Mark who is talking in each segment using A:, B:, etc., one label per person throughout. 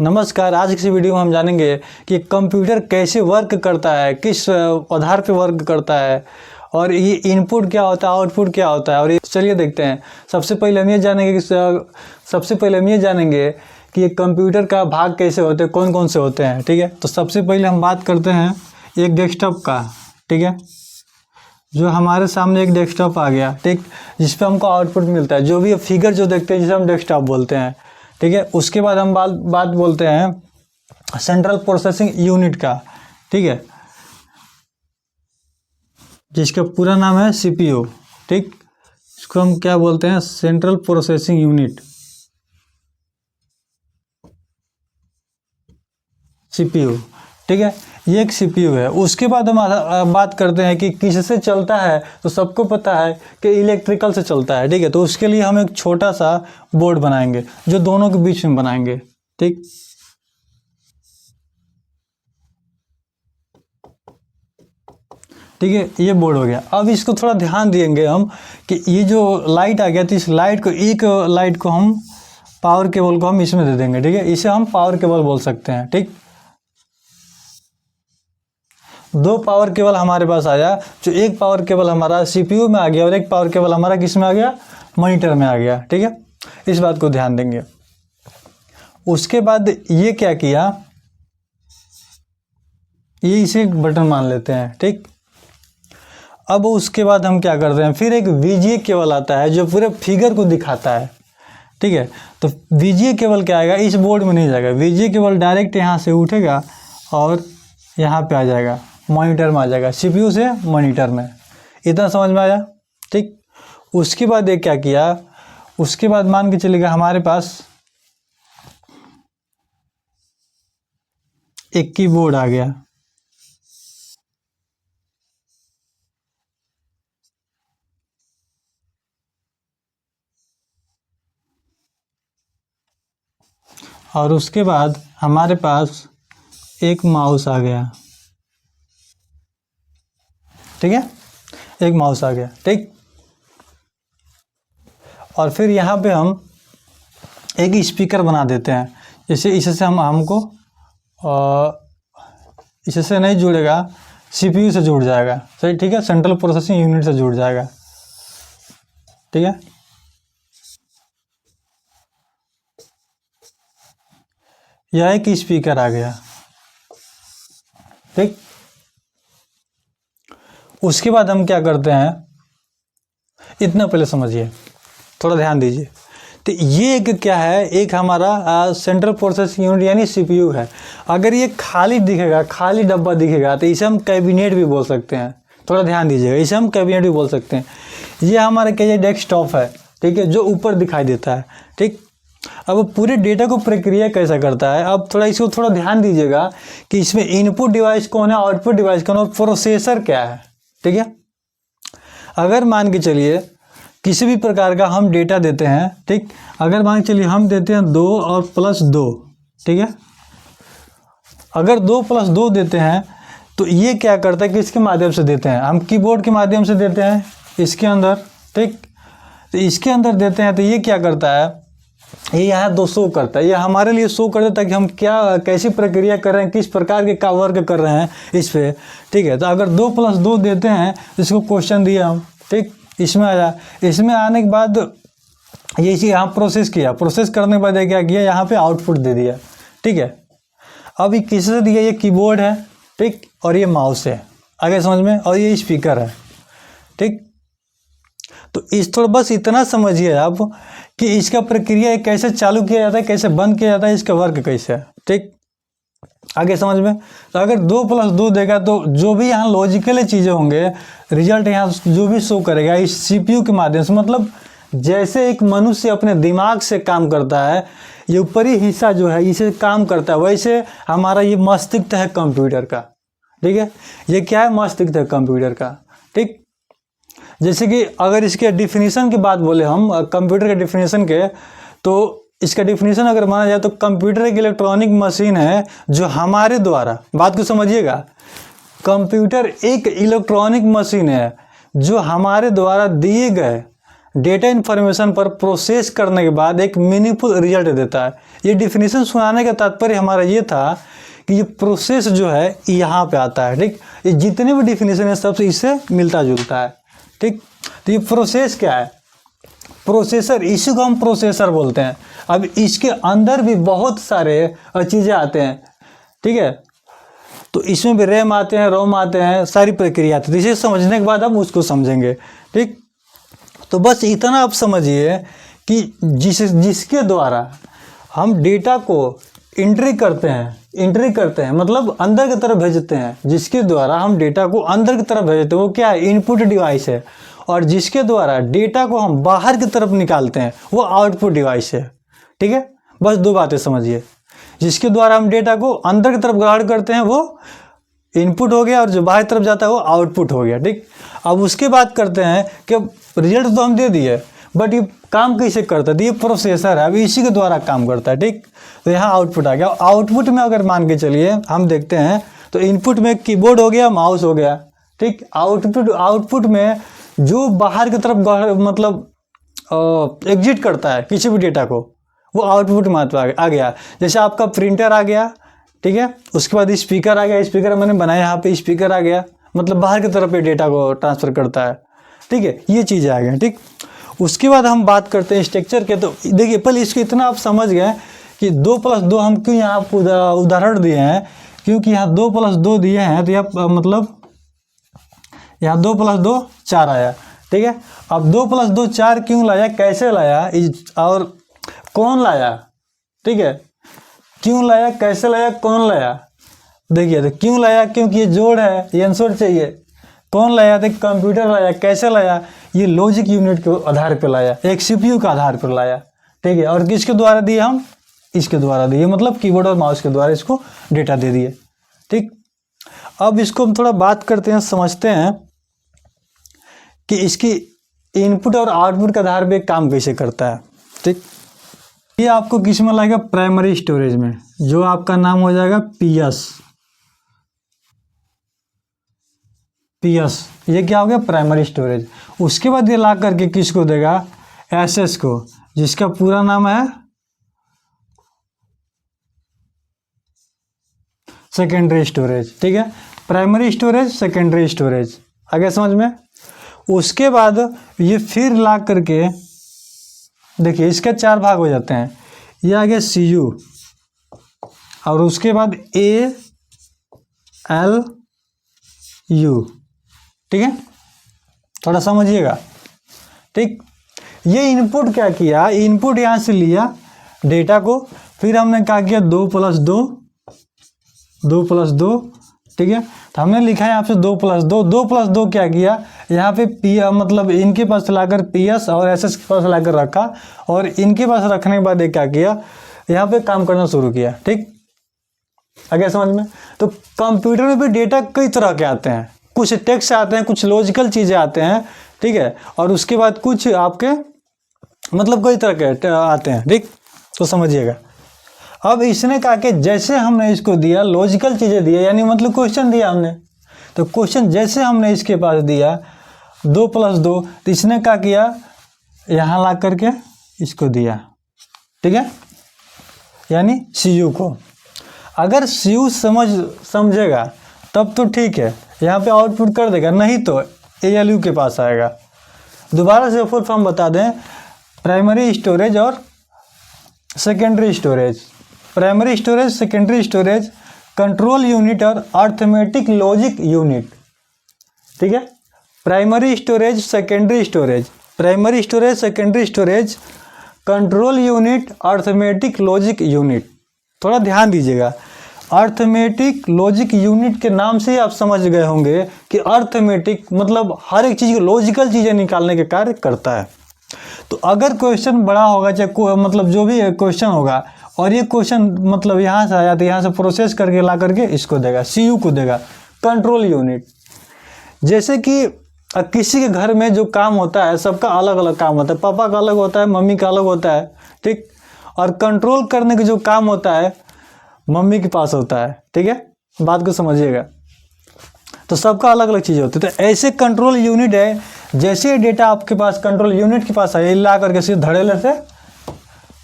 A: नमस्कार। आज की वीडियो में हम जानेंगे कि कंप्यूटर कैसे वर्क करता है, किस आधार पर वर्क करता है और ये इनपुट क्या होता है, आउटपुट क्या होता है। और ये चलिए देखते हैं। सबसे पहले हम ये जानेंगे कि ये कंप्यूटर का भाग कैसे होते हैं, कौन कौन से होते हैं। ठीक है, तो सबसे पहले हम बात करते हैं एक डेस्कटॉप का। ठीक है, जो हमारे सामने एक डेस्कटॉप आ गया, ठीक, जिस पे हमको आउटपुट मिलता है, जो भी फिगर जो देखते हैं जिसे हम डेस्कटॉप बोलते हैं। ठीक है, उसके बाद हम बात बोलते हैं सेंट्रल प्रोसेसिंग यूनिट का। ठीक है, जिसका पूरा नाम है सीपीयू। ठीक, इसको हम क्या बोलते हैं, सेंट्रल प्रोसेसिंग यूनिट, सीपीयू। ठीक है, ये एक सीपीयू है। उसके बाद हम बात करते हैं कि किससे चलता है, तो सबको पता है कि इलेक्ट्रिकल से चलता है। ठीक है, तो उसके लिए हम एक छोटा सा बोर्ड बनाएंगे जो दोनों के बीच में बनाएंगे। ठीक, ठीक है, ये बोर्ड हो गया। अब इसको थोड़ा ध्यान देंगे हम कि ये जो लाइट आ गया, तो इस लाइट को, एक लाइट को हम पावर केबल को हम इसमें दे देंगे। ठीक है, इसे हम पावर केबल बोल सकते हैं। ठीक, दो पावर केबल हमारे पास आया, जो एक पावर केबल हमारा सीपीयू में आ गया और एक पावर केबल हमारा किस में आ गया, मॉनिटर में आ गया। ठीक है, इस बात को ध्यान देंगे। उसके बाद ये क्या किया, ये इसे एक बटन मान लेते हैं। ठीक, अब उसके बाद हम क्या करते हैं, फिर एक वीजीए केबल आता है जो पूरे फिगर को दिखाता है। ठीक है, तो वीजीए केबल क्या आएगा, इस बोर्ड में नहीं जाएगा। वीजीए केबल डायरेक्ट यहाँ से उठेगा और यहाँ पे आ जाएगा, मॉनिटर में आ जाएगा, सीपीयू से मॉनिटर में। इतना समझ में आया। ठीक, उसके बाद ये क्या किया, उसके बाद मान के चलेगा हमारे पास एक कीबोर्ड आ गया। और उसके बाद हमारे पास एक माउस आ गया। ठीक है, एक माउस आ गया। ठीक, और फिर यहाँ पे हम एक स्पीकर बना देते हैं। जैसे इससे हमको इससे नहीं जुड़ेगा, सीपीयू से जुड़ जाएगा। सही, ठीक है, सेंट्रल प्रोसेसिंग यूनिट से जुड़ जाएगा। ठीक है, यह एक स्पीकर आ गया। ठीक, उसके बाद हम क्या करते हैं, इतना पहले समझिए, थोड़ा ध्यान दीजिए। तो ये एक क्या है, एक हमारा सेंट्रल प्रोसेसिंग यूनिट यानी सीपीयू है। अगर ये खाली दिखेगा, खाली डब्बा दिखेगा, तो इसे हम कैबिनेट भी बोल सकते हैं। थोड़ा ध्यान दीजिएगा, इसे हम कैबिनेट भी बोल सकते हैं। ये हमारा क्या, ये डेस्कटॉप है। ठीक है, जो ऊपर दिखाई देता है। ठीक, अब पूरे डेटा को प्रक्रिया कैसा करता है, अब थोड़ा इसको थोड़ा ध्यान दीजिएगा कि इसमें इनपुट डिवाइस कौन है, आउटपुट डिवाइस कौन है, और प्रोसेसर क्या है। ठीक है, अगर मान के चलिए किसी भी प्रकार का हम डेटा देते हैं। ठीक, अगर मान के चलिए हम देते हैं 2 और +2। ठीक है, अगर 2 + 2 देते हैं तो ये क्या करता है, किसके माध्यम से देते हैं, हम कीबोर्ड के माध्यम से देते हैं इसके अंदर। ठीक, तो इसके अंदर देते हैं तो ये क्या करता है, ये यहाँ 2 शो करता है। ये हमारे लिए शो कर देता है कि हम क्या, कैसी प्रक्रिया कर रहे हैं, किस प्रकार के का वर्क कर रहे हैं इस पे। ठीक है, तो अगर 2 + 2 देते हैं, इसको क्वेश्चन दिया हम। ठीक, इसमें आया, इसमें आने के बाद ये चीज़ यहाँ प्रोसेस किया, प्रोसेस करने के बाद ये क्या किया, यहाँ पे आउटपुट दे दिया। ठीक है, अब ये किससे दिया, ये कीबोर्ड है। ठीक, और ये माउस है, आगे समझ में, और ये स्पीकर है। ठीक, तो इस थोड़ा बस इतना समझिए आप कि इसका प्रक्रिया कैसे चालू किया जाता है, कैसे बंद किया जाता है, इसका वर्क कैसे है। ठीक, आगे समझ में। तो अगर 2 + 2 देगा तो जो भी यहाँ लॉजिकल चीज़ें होंगे, रिजल्ट यहाँ जो भी शो करेगा इस सीपीयू के माध्यम से। मतलब जैसे एक मनुष्य अपने दिमाग से काम करता है, ये ऊपरी हिस्सा जो है इसे काम करता है, वैसे हमारा ये मस्तिष्क है कंप्यूटर का। ठीक है, ये क्या है, मस्तिष्क है कंप्यूटर का। ठीक, जैसे कि अगर इसके डिफिनीशन की बात बोले हम, कंप्यूटर के डिफिनीशन के, तो इसका डिफिनीशन अगर माना जाए तो कंप्यूटर एक इलेक्ट्रॉनिक मशीन है जो हमारे द्वारा, बात को समझिएगा, कंप्यूटर एक इलेक्ट्रॉनिक मशीन है जो हमारे द्वारा दिए गए डेटा इन्फॉर्मेशन पर प्रोसेस करने के बाद एक मीनिंगफुल रिजल्ट देता है। ये डिफिनीशन सुनाने का तात्पर्य हमारा ये था कि ये प्रोसेस जो है यहाँ पे आता है, ठीक। ये जितने भी डिफिनीशन है सबसे इससे मिलता जुलता है, ठीक। तो ये प्रोसेस क्या है, प्रोसेसर, इसी को हम प्रोसेसर बोलते हैं। अब इसके अंदर भी बहुत सारे चीज़ें आते हैं, ठीक है। तो इसमें भी रैम आते हैं, रोम आते हैं, सारी प्रक्रिया आती है। इसे समझने के बाद हम उसको समझेंगे, ठीक। तो बस इतना आप समझिए कि जिसके द्वारा हम डेटा को एंट्री करते हैं मतलब अंदर की तरफ भेजते हैं, जिसके द्वारा हम डेटा को अंदर की तरफ भेजते हैं वो क्या है, इनपुट डिवाइस है। और जिसके द्वारा डेटा को हम बाहर की तरफ निकालते हैं वो आउटपुट डिवाइस है, ठीक है। बस दो बातें समझिए, जिसके द्वारा हम डेटा को अंदर की तरफ ग्रहण करते हैं वो इनपुट हो गया और जो बाहर तरफ जाता है वो आउटपुट हो गया, ठीक। अब उसके बात करते हैं कि रिजल्ट तो हम दे दिए, बट ये काम कैसे करता है, ये प्रोसेसर है, अभी इसी के द्वारा काम करता है, ठीक। तो यहाँ आउटपुट आ गया। आउटपुट में अगर मान के चलिए हम देखते हैं तो इनपुट में कीबोर्ड हो गया, माउस हो गया, ठीक। आउटपुट में जो बाहर की तरफ मतलब एग्जिट करता है किसी भी डेटा को वो आउटपुट में आ गया। जैसे आपका प्रिंटर आ गया, ठीक है, उसके बाद स्पीकर आ गया, स्पीकर मैंने बनाया यहाँ पे, स्पीकर आ गया, मतलब बाहर की तरफ ये डेटा को ट्रांसफ़र करता है, ठीक है। ये चीज़ें आ गई, ठीक। उसके बाद हम बात करते हैं स्ट्रक्चर के। तो देखिए पहले इसको इतना आप समझ गए कि 2+2 हम क्यों यहाँ आपको उदाहरण दिए हैं, क्योंकि यहाँ 2+2 दिए हैं तो यहाँ मतलब यहाँ 2+2 4 आया, ठीक है। अब 2+2 4 क्यों लाया, कैसे लाया और कौन लाया, ठीक है, क्यों लाया, कैसे लाया, कौन लाया। देखिए तो क्यों लाया, क्योंकि ये जोड़ है, ये आंसर चाहिए। कौन लाया, तो कंप्यूटर लाया। कैसे लाया, ये लॉजिक यूनिट के आधार पर लाया, एक सीपीयू के आधार पर लाया, ठीक है। और किसके द्वारा दिए, हम इसके द्वारा दिए, मतलब कीबोर्ड और माउस के द्वारा इसको डेटा दे दिए, ठीक। अब इसको हम थोड़ा बात करते हैं, समझते हैं कि इसकी इनपुट और आउटपुट के आधार पर काम कैसे करता है, ठीक। ये आपको किस में लगेगा, प्राइमरी स्टोरेज में, जो आपका नाम हो जाएगा पीएस। ये क्या हो गया, प्राइमरी स्टोरेज। उसके बाद ये ला करके किसको देगा, एसएस को, जिसका पूरा नाम है सेकेंडरी स्टोरेज, ठीक है। प्राइमरी स्टोरेज, सेकेंडरी स्टोरेज, आगे समझ में। उसके बाद ये फिर ला करके देखिए इसके 4 भाग हो जाते हैं। ये आ गया सीयू, और उसके बाद ALU, ठीक है, थोड़ा समझिएगा, ठीक। ये इनपुट क्या किया, इनपुट यहाँ से लिया डेटा को, फिर हमने क्या किया 2+2, ठीक है। तो हमने लिखा है यहाँ पे 2+2 क्या किया, यहाँ पे मतलब इनके पास लाकर PS और SS के पास लाकर रखा, और इनके पास रखने के बाद क्या किया, यहाँ पे काम करना शुरू किया, ठीक। आगे समझ में। तो कंप्यूटर में भी डेटा कई तरह के आते हैं, कुछ टेक्स्ट आते हैं, कुछ लॉजिकल चीज़ें आते हैं, ठीक है, और उसके बाद कुछ आपके मतलब कई तरह के आते हैं, ठीक। तो समझिएगा। अब इसने कहा कि जैसे हमने इसको दिया लॉजिकल चीज़ें दिया, यानी मतलब क्वेश्चन दिया हमने, तो क्वेश्चन जैसे हमने इसके पास दिया 2+2, तो इसने क्या किया, यहाँ ला करके इसको दिया, ठीक है, यानी CU को। अगर CU समझेगा तब तो ठीक है, यहाँ पे आउटपुट कर देगा, नहीं तो ALU के पास आएगा। दोबारा से फुल फॉर्म बता दें, प्राइमरी स्टोरेज और secondary storage. Primary storage, secondary storage, control unit और अर्थमेटिक लॉजिक यूनिट, ठीक है। Primary storage, secondary storage, primary storage, secondary storage, control unit, arithmetic logic unit. थोड़ा ध्यान दीजिएगा, अर्थमेटिक लॉजिक यूनिट के नाम से ही आप समझ गए होंगे कि अर्थमेटिक मतलब हर एक चीज़ की लॉजिकल चीज़ें निकालने के कार्य करता है। तो अगर क्वेश्चन बड़ा होगा, चाहे मतलब जो भी क्वेश्चन होगा, और ये क्वेश्चन मतलब यहाँ से आया तो यहाँ से प्रोसेस करके ला करके इसको देगा, CU को देगा, कंट्रोल यूनिट। जैसे कि किसी के घर में जो काम होता है सबका अलग अलग काम होता है, पापा का अलग होता है, मम्मी का अलग होता है, ठीक। और कंट्रोल करने का जो काम होता है मम्मी के पास होता है, ठीक है, बात को समझिएगा। तो सबका अलग अलग चीज़ होती है। तो ऐसे कंट्रोल यूनिट है, जैसे डेटा आपके पास कंट्रोल यूनिट के पास है, ला करके सीधे धड़ेले से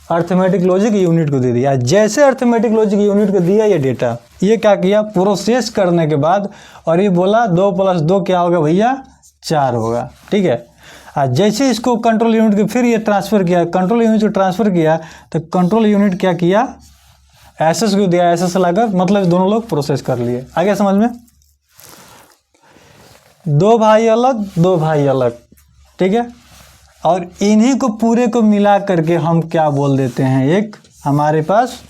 A: अर्थमेटिक लॉजिक यूनिट को दे दिया। जैसे अर्थमेटिक लॉजिक यूनिट को दिया ये डेटा, ये क्या किया, प्रोसेस करने के बाद और ये बोला 2 + 2 क्या होगा भैया, 4 होगा। ठीक है, जैसे इसको कंट्रोल यूनिट के फिर ये ट्रांसफ़र किया, कंट्रोल यूनिट को ट्रांसफ़र किया तो कंट्रोल यूनिट क्या किया, एसएस को दिया, एसएस लाकर मतलब दोनों लोग प्रोसेस कर लिए। आ गया समझ में? 2 भाई अलग, 2 भाई अलग। ठीक है, और इन्हीं को पूरे को मिला करके हम क्या बोल देते हैं, एक हमारे पास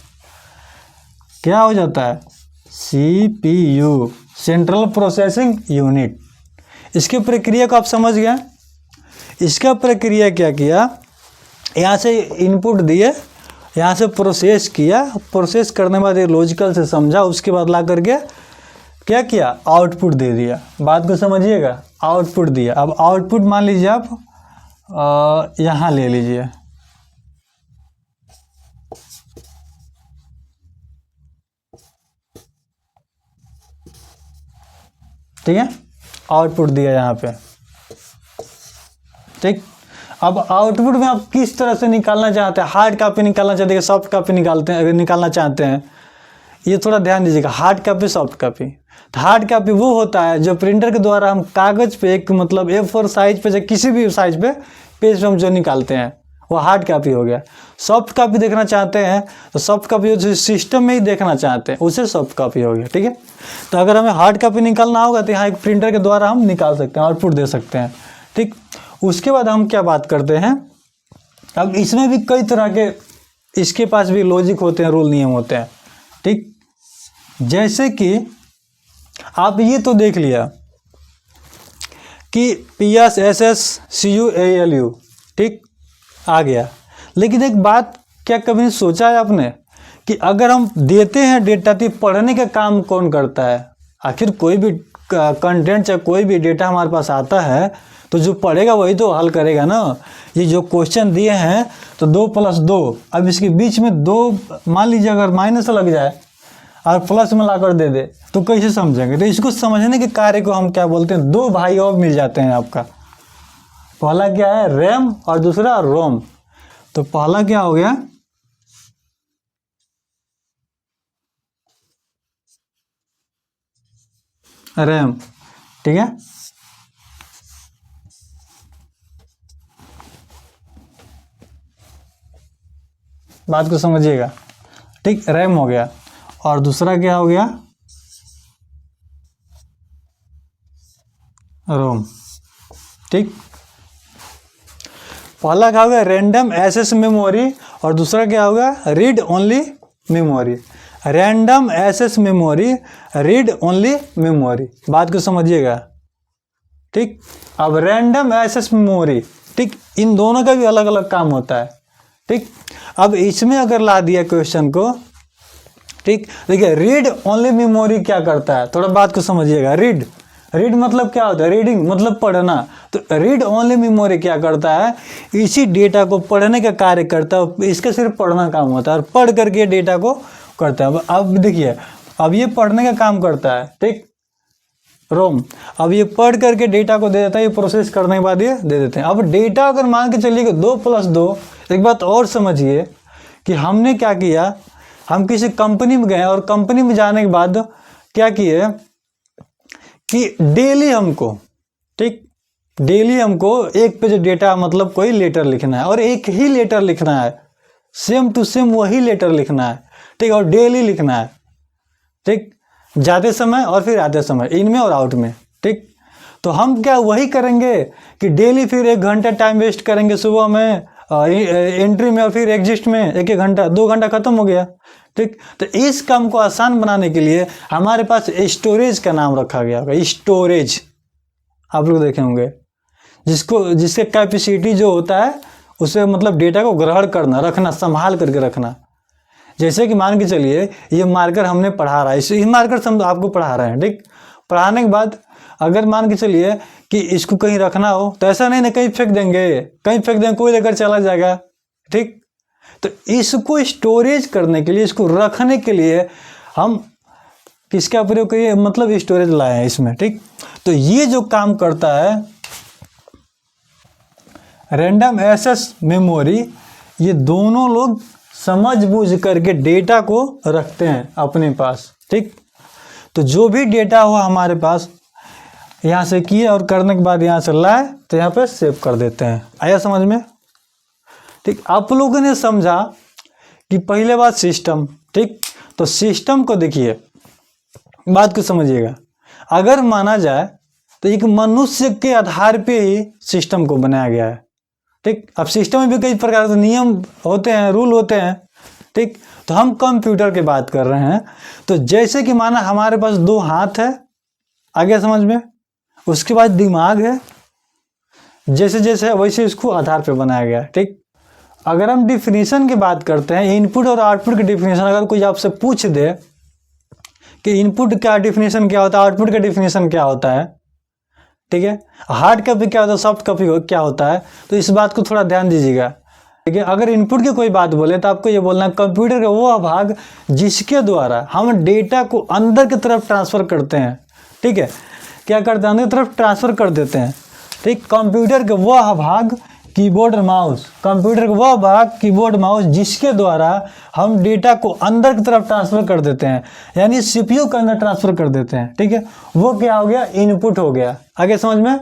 A: क्या हो जाता है, CPU, सेंट्रल प्रोसेसिंग यूनिट। इसकी प्रक्रिया को आप समझ गए। इसका प्रक्रिया क्या किया, यहाँ से इनपुट दिए, यहाँ से प्रोसेस किया, प्रोसेस करने के बाद ये लॉजिकल से समझा, उसके बाद ला करके क्या किया, आउटपुट दे दिया। बात को समझिएगा, आउटपुट दिया। अब आउटपुट मान लीजिए आप यहाँ ले लीजिए, ठीक है, आउटपुट दिया यहाँ पे। ठीक, अब आउटपुट में आप किस तरह से निकालना चाहते हैं, हार्ड कॉपी निकालना चाहते हैं, सॉफ्ट कॉपी निकालते हैं, अगर निकालना चाहते हैं, ये थोड़ा ध्यान दीजिएगा। Hard copy, soft copy. तो हार्ड कॉपी वो होता है जो प्रिंटर के द्वारा हम कागज़ पे एक मतलब A4 साइज पे या किसी भी साइज पे पेज पे हम जो निकालते हैं वो हार्ड कॉपी हो गया। सॉफ्ट कॉपी देखना चाहते हैं तो सॉफ्ट कॉपी जो सिस्टम में ही देखना चाहते हैं उसे सॉफ्ट कॉपी हो गया। ठीक है, तो अगर हमें हार्ड कॉपी निकालना होगा तो यहाँ एक प्रिंटर के द्वारा हम निकाल सकते हैं, आउटपुट दे सकते हैं। ठीक, उसके बाद हम क्या बात करते हैं, अब इसमें भी कई तरह के इसके पास भी लॉजिक होते हैं, रूल नियम होते हैं। ठीक, जैसे कि आप ये तो देख लिया कि PS SS CU ALU, ठीक, आ गया। लेकिन एक बात क्या कभी सोचा है आपने कि अगर हम देते हैं डेटा तो पढ़ने का काम कौन करता है? आखिर कोई भी कंटेंट या कोई भी डेटा हमारे पास आता है तो जो पढ़ेगा वही तो हल करेगा ना। ये जो क्वेश्चन दिए हैं तो 2 + 2, अब इसके बीच में 2 मान लीजिए अगर माइनस लग जाए और प्लस में लाकर दे दे तो कैसे समझेंगे? तो इसको समझने के कार्य को हम क्या बोलते हैं, 2 भाई और मिल जाते हैं आपका। पहला क्या है, रैम, और दूसरा रोम। तो पहला क्या हो गया, रैम। ठीक है, बात को समझिएगा। ठीक, रैम हो गया, और दूसरा क्या हो गया, रोम। ठीक, पहला क्या होगा, रैंडम एक्सेस मेमोरी, और दूसरा क्या होगा, read only memory. Random access memory, read only memory. बात को समझिएगा। ठीक, अब रैंडम एक्सेस मेमोरी, ठीक, इन दोनों का भी अलग अलग काम होता है। ठीक, अब इसमें अगर ला दिया क्वेश्चन को, ठीक, देखिए रीड ओनली मेमोरी क्या करता है, थोड़ा बात को समझिएगा। रीड मतलब क्या होता है, रीडिंग मतलब पढ़ना। तो रीड ओनली मेमोरी क्या करता है, इसी डेटा को पढ़ने का कार्य करता है, इसका सिर्फ पढ़ना काम होता है और पढ़ करके डेटा को करता है। अब देखिए, अब ये पढ़ने का काम करता है, ठीक, रोम। अब ये पढ़ करके डेटा को दे देता है, ये प्रोसेस करने के बाद ये दे देते हैं। अब डेटा अगर मान के चलिए 2 + 2, एक बात और समझिए कि हमने क्या किया, हम किसी कंपनी में गए और कंपनी में जाने के बाद क्या किए कि डेली हमको, ठीक, डेली हमको एक पेज डेटा मतलब कोई लेटर लिखना है और एक ही लेटर लिखना है, सेम टू सेम वही लेटर लिखना है। ठीक, और डेली लिखना है। ठीक, जाते समय और फिर आते समय, इनमें और आउट में। ठीक, तो हम क्या वही करेंगे कि डेली फिर 1 घंटा टाइम वेस्ट करेंगे, सुबह में एंट्री में और फिर एग्जिस्ट में 1 घंटा, 2 घंटा खत्म हो गया। ठीक, तो इस काम को आसान बनाने के लिए हमारे पास स्टोरेज का नाम रखा गया होगा। स्टोरेज आप लोग देखे होंगे, जिसके कैपेसिटी जो होता है उसे मतलब डेटा को ग्रहण करना, रखना, संभाल करके रखना। जैसे कि मान के चलिए ये मार्कर हमने पढ़ा रहा है, इस मार्कर से हम आपको पढ़ा रहे हैं। ठीक, पढ़ाने के बाद अगर मान के चलिए कि इसको कहीं रखना हो तो ऐसा नहीं ना कहीं फेंक देंगे, कोई लेकर चला जाएगा। ठीक, तो इसको स्टोरेज करने के लिए, इसको रखने के लिए हम किसका प्रयोग करिए, मतलब स्टोरेज लाए हैं इसमें। ठीक, तो ये जो काम करता है रैंडम एक्सेस मेमोरी, ये दोनों लोग समझ बूझ करके डेटा को रखते हैं अपने पास, ठीक। तो जो भी डेटा हुआ हमारे पास, यहाँ से किए और करने के बाद यहाँ से लाए तो यहाँ पे सेव कर देते हैं। आया समझ में, ठीक। आप लोगों ने समझा कि पहले बात सिस्टम, ठीक। तो सिस्टम को देखिए, बात को समझिएगा। अगर माना जाए तो एक मनुष्य के आधार पे ही सिस्टम को बनाया गया है, ठीक। अब सिस्टम में भी कई प्रकार के नियम होते हैं, रूल होते हैं, ठीक। तो हम कंप्यूटर की बात कर रहे हैं। तो जैसे कि माना हमारे पास 2 हाथ है, आगे समझ में, उसके बाद दिमाग है, जैसे जैसे वैसे इसको आधार पे बनाया गया है, ठीक। अगर हम डिफिनीशन की बात करते हैं, इनपुट और आउटपुट की डिफिनीशन, अगर कोई आपसे पूछ दे कि इनपुट का डिफिनीशन क्या होता है, आउटपुट का डिफिनीशन क्या होता है, ठीक है, हार्ड कॉपी क्या होता है, सॉफ्ट कॉपी क्या होता है, तो इस बात को थोड़ा ध्यान दीजिएगा, ठीक है। अगर इनपुट की कोई बात बोले तो आपको ये बोलना है कंप्यूटर का वो भाग जिसके द्वारा हम डेटा को अंदर की तरफ ट्रांसफर करते हैं, ठीक है। क्या करते हैं, अंदर की तरफ ट्रांसफर कर देते हैं, ठीक। कंप्यूटर का वह भाग कीबोर्ड और माउस, कंप्यूटर का वह भाग कीबोर्ड माउस जिसके द्वारा हम डेटा को अंदर की तरफ ट्रांसफर कर देते हैं, यानी सीपीयू के अंदर ट्रांसफर कर देते हैं, ठीक है। वो क्या हो गया, इनपुट हो गया। आगे समझ में।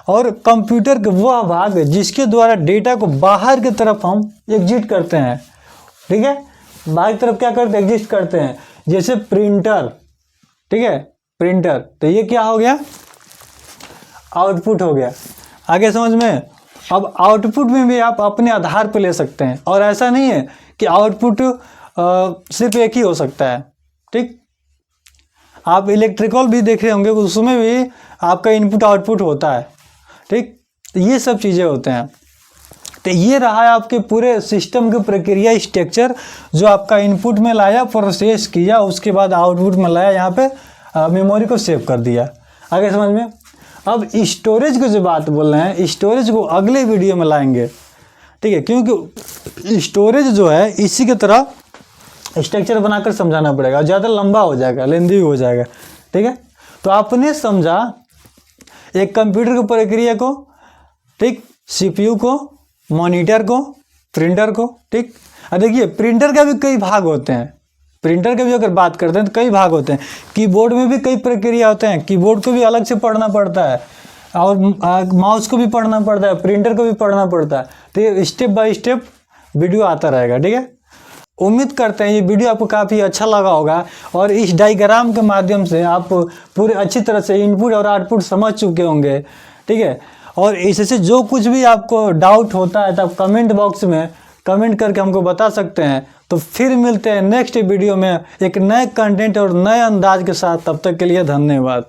A: और कंप्यूटर का वह भाग जिसके द्वारा डेटा को बाहर की तरफ हम एग्जिट करते हैं, ठीक है। बाहर की तरफ क्या करते हैं, एग्जिट करते हैं, जैसे प्रिंटर, ठीक है, प्रिंटर। तो ये क्या हो गया, आउटपुट हो गया। आगे समझ में। अब आउटपुट में भी आप अपने आधार पर ले सकते हैं, और ऐसा नहीं है कि आउटपुट सिर्फ एक ही हो सकता है, ठीक। आप इलेक्ट्रिकल भी देख रहे होंगे, उसमें भी आपका इनपुट आउटपुट होता है, ठीक। तो ये सब चीज़ें होते हैं। तो ये रहा है आपके पूरे सिस्टम की प्रक्रिया, स्ट्रक्चर, जो आपका इनपुट में लाया, प्रोसेस किया, उसके बाद आउटपुट में लाया, यहाँ पे मेमोरी को सेव कर दिया। आगे समझ में। अब स्टोरेज की जो बात बोल रहे हैं, स्टोरेज को अगले वीडियो में लाएंगे, ठीक है, क्योंकि स्टोरेज जो है इसी की तरह स्ट्रक्चर बनाकर समझाना पड़ेगा, ज़्यादा लंबा हो जाएगा, लेंदी हो जाएगा, ठीक है। तो आपने समझा एक कंप्यूटर की प्रक्रिया को, ठीक, सीपीयू को, मॉनिटर को, प्रिंटर को, ठीक। अब देखिए प्रिंटर का भी कई भाग होते हैं, प्रिंटर के भी अगर बात करते हैं तो कई भाग होते हैं। कीबोर्ड में भी कई प्रक्रिया होते हैं, कीबोर्ड को भी अलग से पढ़ना पड़ता है, और माउस को भी पढ़ना पड़ता है, प्रिंटर को भी पढ़ना पड़ता है। तो ये स्टेप बाय स्टेप वीडियो आता रहेगा, ठीक है। उम्मीद करते हैं ये वीडियो आपको काफ़ी अच्छा लगा होगा, और इस डायग्राम के माध्यम से आप पूरे अच्छी तरह से इनपुट और आउटपुट समझ चुके होंगे, ठीक है। और इससे जो कुछ भी आपको डाउट होता है तो आप कमेंट बॉक्स में कमेंट करके हमको बता सकते हैं। तो फिर मिलते हैं नेक्स्ट वीडियो में एक नए कंटेंट और नए अंदाज के साथ। तब तक के लिए धन्यवाद।